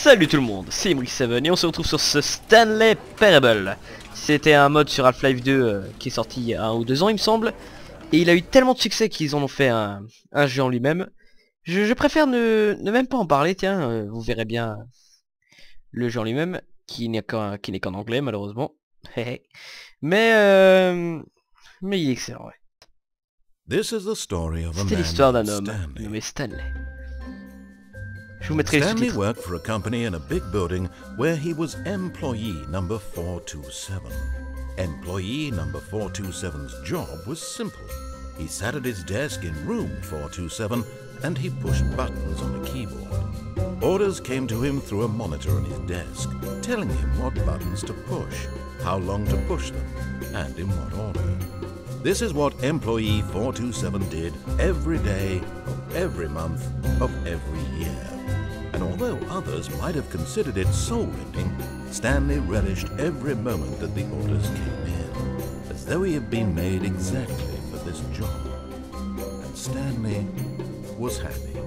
Salut tout le monde, c'est LISEZ et on se retrouve sur ce Stanley Parable. C'était un mode sur Half-Life 2 qui est sorti il y a 1 ou 2 ans il me semble. Et il a eu tellement de succès qu'ils en ont fait un jeu en lui-même. Je préfère ne même pas en parler, tiens, vous verrez bien le jeu en lui-même, qui n'est qu'en anglais malheureusement. mais il est excellent, ouais. C'était l'histoire d'un homme nommé Stanley. Je vous mettrai les Stanley sous-titres. worked for a company in a big building where he was employee number 427. Employee number 427's job was simple. He sat at his desk in room 427 and he pushed buttons on a keyboard. Orders came to him through a monitor on his desk, telling him what buttons to push, how long to push them, and in what order. This is what employee 427 did every day of every month of every year. And although others might have considered it soul-rending, Stanley relished every moment that the orders came in, as though he had been made exactly for this job. And Stanley was happy.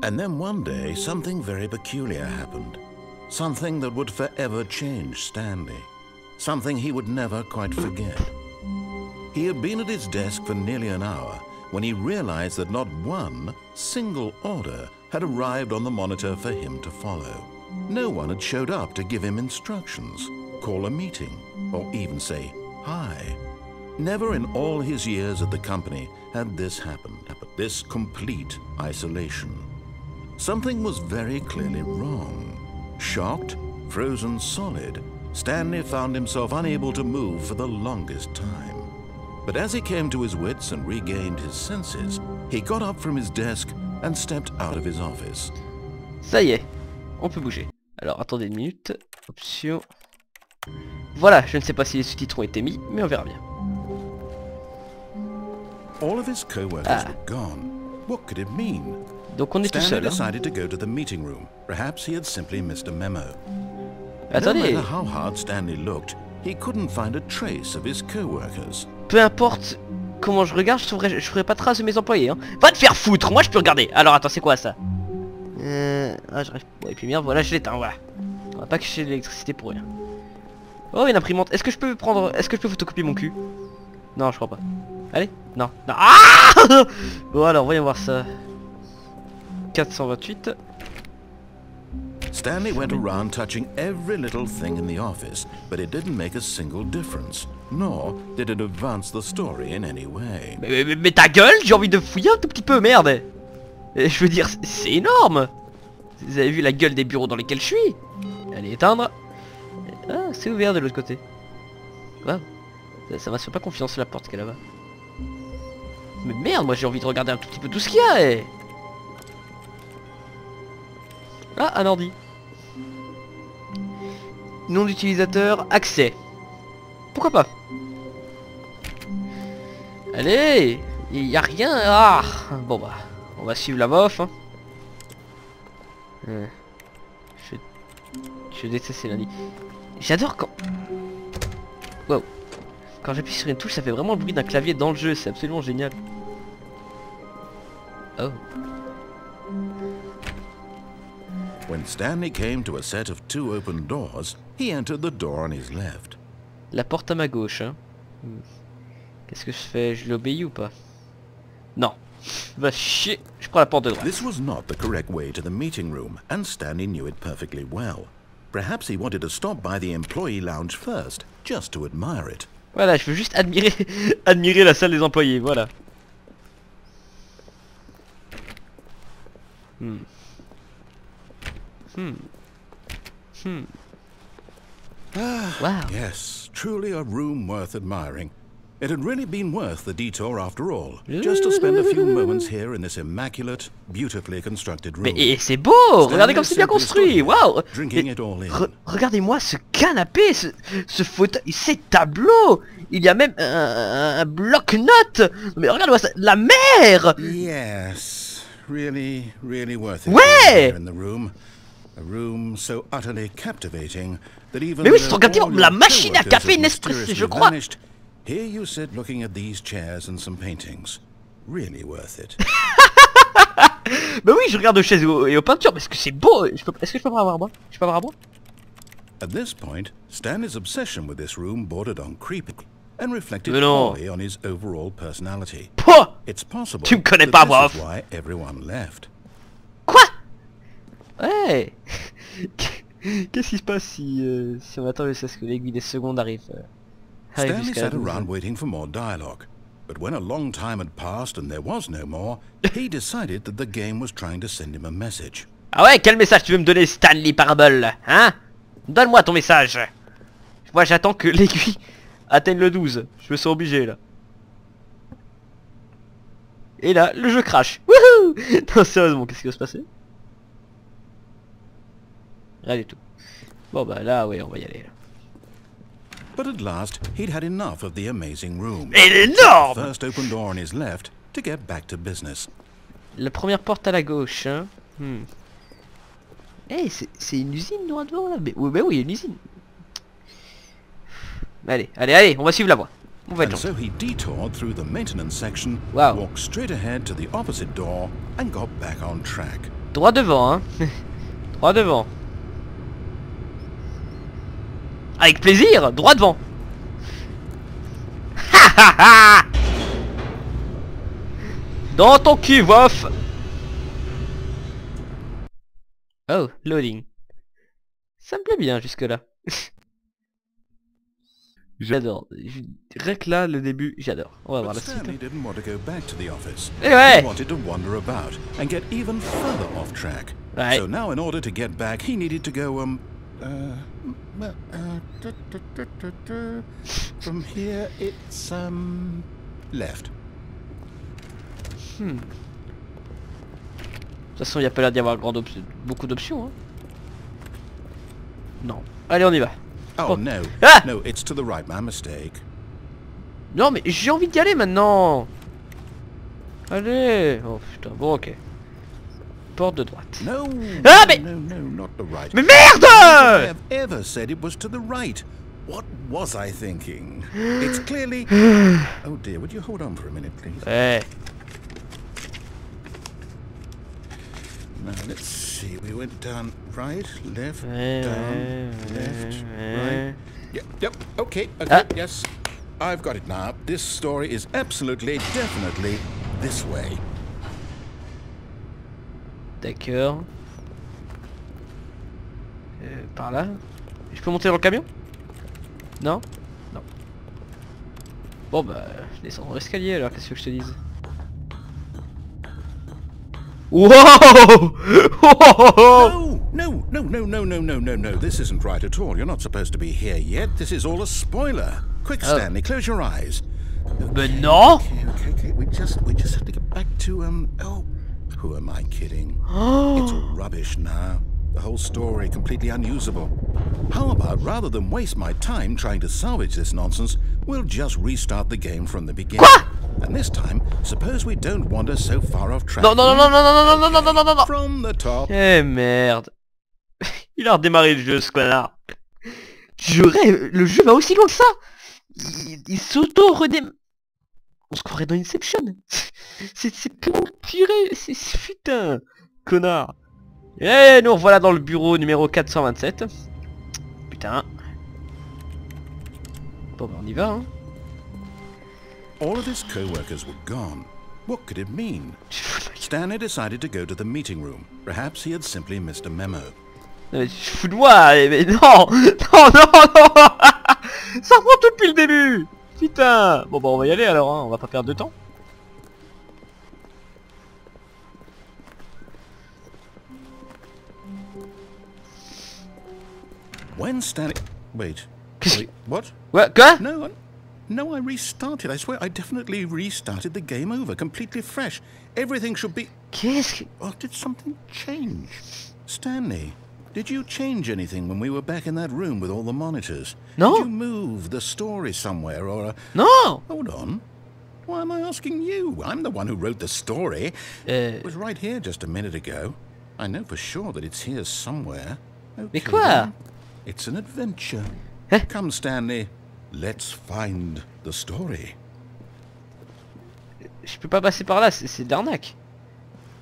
And then one day, something very peculiar happened. Something that would forever change Stanley. Something he would never quite forget. He had been at his desk for nearly an hour when he realized that not one single order had arrived on the monitor for him to follow. No one had showed up to give him instructions, call a meeting, or even say hi. Never in all his years at the company had this happened, this complete isolation. Something was very clearly wrong. Shocked, frozen solid, Stanley found himself unable to move for the longest time. But as he came to his wits and regained his senses, he got up from his desk and stepped out of his office. Ça y est, on peut bouger. Alors attendez une minute, option. Voilà, je ne sais pas si les sous-titres ont été mis, mais on verra bien. All of his co-workers were gone. What could it mean? Donc on est tout seul. Stanley decided to go to the meeting room. Perhaps he had simply missed a memo. Attendez. No matter how hard Stanley looked, he couldn't find a trace of his co-workers. Peu importe comment je regarde, je ferai pas trace de mes employés. Hein. Va te faire foutre, moi je peux regarder. Alors attends, c'est quoi ça? Ah j'arrive. Bon, et puis merde, voilà, je l'éteins, voilà. On va pas cacher l'électricité pour rien. Oh, une imprimante. Est-ce que je peux photocopier mon cul? Non, je crois pas. Allez, non, non. Ah bon alors, voyons voir ça. 428. Stanley went around touching every little thing in the office, but it didn't make a single difference, nor did it advance the story in any way. Mais ta gueule, j'ai envie de fouiller un tout petit peu, merde. Je veux dire, c'est énorme. Vous avez vu la gueule des bureaux dans lesquels je suis? Allez, éteindre. Ah, c'est ouvert de l'autre côté. Wow. Ça m'assure pas confiance la porte qu'elle a là-bas. Mais merde, moi j'ai envie de regarder un tout petit peu tout ce qu'il y a. Ah, un ordi. Nom d'utilisateur, accès. Pourquoi pas? Allez, il y a rien. Ah, bon bah, on va suivre la bof. Hein. Je déteste ces lundis. J'adore quand... Wow. Quand j'appuie sur une touche, ça fait vraiment le bruit d'un clavier dans le jeu. C'est absolument génial. Oh. When Stanley came to a set of 2 open doors, he entered the door on his left. La porte à ma gauche, hein. Qu'est-ce que je fais? Je l'obéis ou pas? Non. Va chier, je prends la porte de droite. This was not the correct way to the meeting room, and Stanley knew it perfectly well. Perhaps he wanted to stop by the employee lounge first, just to admire it. Voilà, je veux juste admirer, admirer la salle des employés, voilà. Wow. Yes, truly a room worth admiring. It had really been worth the detour after all, just to spend a few moments here in this immaculate, beautifully constructed room. Mais c'est beau, regardez comme c'est bien construit, waouh. Regardez-moi ce canapé, ce fauteuil, ces tableaux. Il y a même un bloc-notes. Mais regarde-moi ça, la mer. Yes, really worth it. Ouais. In the room. A room so utterly captivating that even mais oui, c'est regardez la machine à café Nespresso, je crois. Here you sit looking at these chairs and some paintings. Really worth it. Bah oui, je regarde aux chaises et aux peintures parce que c'est beau. Est-ce que je peux pas avoir moi? Je peux avoir moi? At this point, Stanley's obsession with this room bordered on creepy and reflected Mais non. poorly on his overall personality. Pouah! It's possible Tu me connais that pas, this moi. is why everyone left. Quoi? Ouais. Qu'est-ce qui se passe si on attend jusqu'à ce que l'aiguille des secondes arrive Stanley jusqu'à la sat around 12e. waiting for more dialogue, but when a long time had passed and there was no more, he decided that the game was trying to send him a message. Ah ouais, quel message tu veux me donner, Stanley Parable? Hein? Donne-moi ton message. Moi j'attends que l'aiguille atteigne le 12. Je me sens obligé là. Et là, le jeu crash. Wouhou! Non, sérieusement, qu'est-ce qui va se passer? Rien du tout. Bon bah là, ouais, on va y aller là. But at last, he'd had enough of the amazing room. Elle est énorme! First open door on his left to get back to business. La première porte à la gauche, hein. Eh, c'est une usine droit devant là. Mais oui, bah oui, il y a une usine. Allez, allez, allez, on va suivre la voie. On va être And gentil. so he detoured through the maintenance section, Wow. walked straight ahead to the opposite door, and got back on track. Droit devant, hein. Droit devant. Avec plaisir, droit devant. Ha ha ha. Dans ton cul, wof. Oh, loading. Ça me plaît bien jusque là. J'adore. Rien que là, le début, j'adore. On va voir But la suite. Stanley didn't want to go back to the office. Eh ouais. He wanted to wander about and get even further off track. Right. So now, in order to get back, he needed to go from here it's left. De toute façon, il n'y a pas l'air d'y avoir beaucoup d'options. Hein. Non. Allez, on y va. Oh Oh. no, Ah! no, it's to the right, my mistake. Non, mais j'ai envie d'y aller maintenant. Allez. Oh putain, bon ok. Porte de droite. No, Ah, no, mais... no, no, not the right. Mais I merde! have ever said it was to the right. What was I thinking? It's clearly... Oh dear, would you hold on for a minute, please? Ouais. Now, let's see. We went down right, left, Ouais, down, ouais, left, ouais. right. Yep, okay, Ah. yes. I've got it now. This story is absolutely, definitely this way. D'accord. Par là. Je peux monter dans le camion? Non? Non. Bon bah, descends dans l'escalier alors, qu'est-ce que je te dise? Wow! No, no, no, no, no, no, no, no, no. This isn't right at all. You're not supposed to be here yet. This is all a spoiler. Quick, Oh. Stanley, close your eyes. Mais non! Okay. We just have to get back to oh, who am I kidding? It's all rubbish now. The whole story completely unusable. How about rather than waste my time trying to salvage this nonsense, we'll just restart the game from the beginning. Quoi? And this time, suppose we don't wander so far off track. Non, non, non, non, non, non, non, non, non, non, non, non. From the top. Eh merde. Il a redémarré le jeu, ce connard. Je rêve, le jeu va aussi loin que ça. Il s'auto-redémarre. On se croirait dans Inception. C'est pour tirer. C'est putain. Connard. Et nous revoilà dans le bureau numéro 427. Putain. Bon bah on y va hein. All of his co-workers were gone. What could it mean? Stanley decided to go to the meeting room. Perhaps he had simply missed a memo. Non, mais tu te fous de moi, mais non. Non, non, non. Ça reprend tout depuis le début. Putain. Bon bah on va y aller alors hein. On va pas perdre de temps. When Stanley... Wait. Wait, what? Ouais, quoi? No, I restarted. I swear, I definitely restarted the game over, completely fresh. Everything should be... Qu'est-ce que... Oh, did something change? Stanley, did you change anything when we were back in that room with all the monitors? No. Did you move the story somewhere or... Non. Hold on. Why am I asking you? I'm the one who wrote the story. It was right here just a minute ago. I know for sure that it's here somewhere. Okay, Mais quoi? then. It's an adventure. Hein? Come, Stanley. Let's find the story. Je peux pas passer par là, c'est de l'arnaque.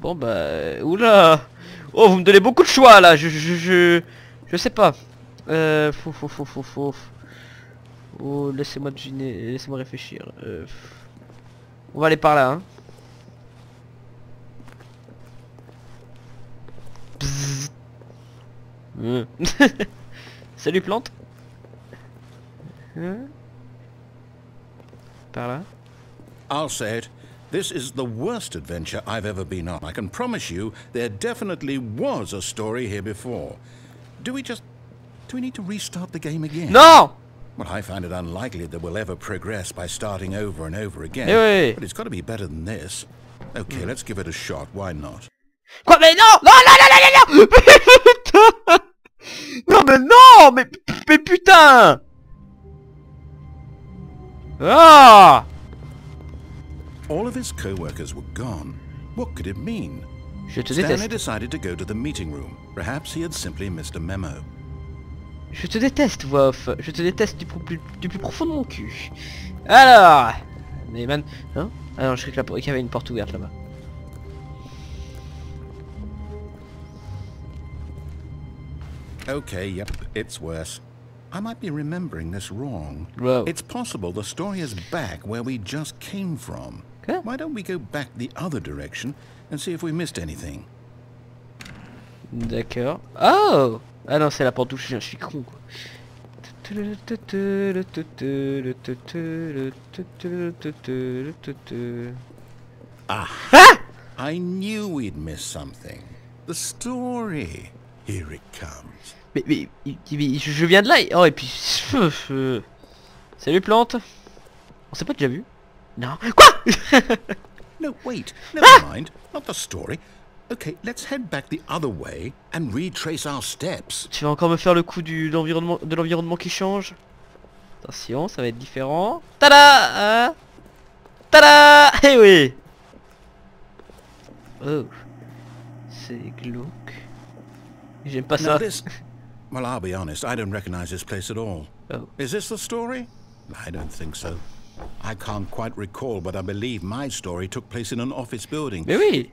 Bon bah... Oula. Oh, vous me donnez beaucoup de choix là. Je sais pas. Oh, laissez-moi deviner, laissez-moi réfléchir. On va aller par là, hein. Salut plante. Par là. I'll say it. This is the worst adventure I've ever been on. I can promise you there definitely was a story here before. Do we need to restart the game again? Non. Well, I find it unlikely that we'll ever progress by starting over and over again. Oui. But it's got to be better than this. Okay, let's give it a shot. Why not? Quoi? Mais non! Non, non, non, non, non, putain! Non, mais non! Mais putain! Ah! All of his co-workers were gone. What could it mean? Je te Stanley déteste. decided to go to the meeting room. Perhaps he had simply missed a memo. Je te déteste, voix off. Je te déteste du plus profond de mon cul. Alors... Mais man... Hein? Ah non, je croyais qu'il y avait une porte ouverte là-bas. Okay, yep, it's worse. I might be remembering this wrong. Wow. It's possible the story is back where we just came from. Okay. Why don't we go back the other direction and see if we missed anything? D'accord. Oh! Ah non, c'est la porte d'où je suis con quoi. Ah! I knew we'd miss something. The story. Here it comes. Mais je viens de là et... Oh et puis... Salut plante. On s'est pas déjà vu? Non. Quoi? No, wait. Never mind. Not the story. Okay, let's head back the other way and retrace our steps. Tu vas encore me faire le coup de l'environnement qui change. Attention, ça va être différent. Tada! Tada! Eh oui! Oh. C'est glauque. J'aime pas ça. Now this... Well, I'll be honest, I don't recognize this place at all. Oh. Is this the story? I don't think so. I can't quite recall, but I believe my story took place in an office building. Mais oui!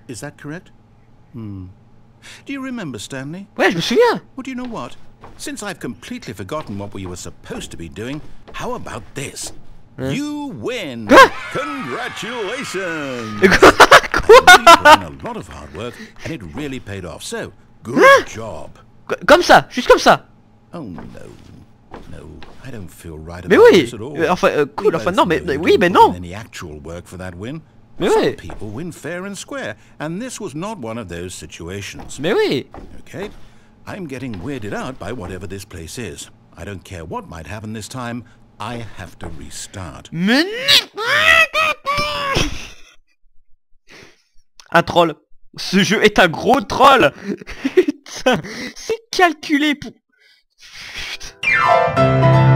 Is that correct? Do you remember, Stanley? Ouais, je me souviens! Well, do you know what? Since I've completely forgotten what we were supposed to be doing, how about this? You win! Congratulations! You've done a lot of hard work, and it really paid off. So, good job. Comme ça, juste comme ça. Oh no, no, I don't feel right Mais about oui. this at all. Enfin, cool. We Enfin both non, know mais you oui, mais didn't put in non. any actual work for that win. Mais Some oui. people win fair and square, and this was not one of those situations. Mais oui. Okay, I'm getting weirded out by whatever this place is. I don't care what might happen this time. I have to restart. Mais... Un troll. Ce jeu est un gros troll. Putain, c'est calculé pour... Putain.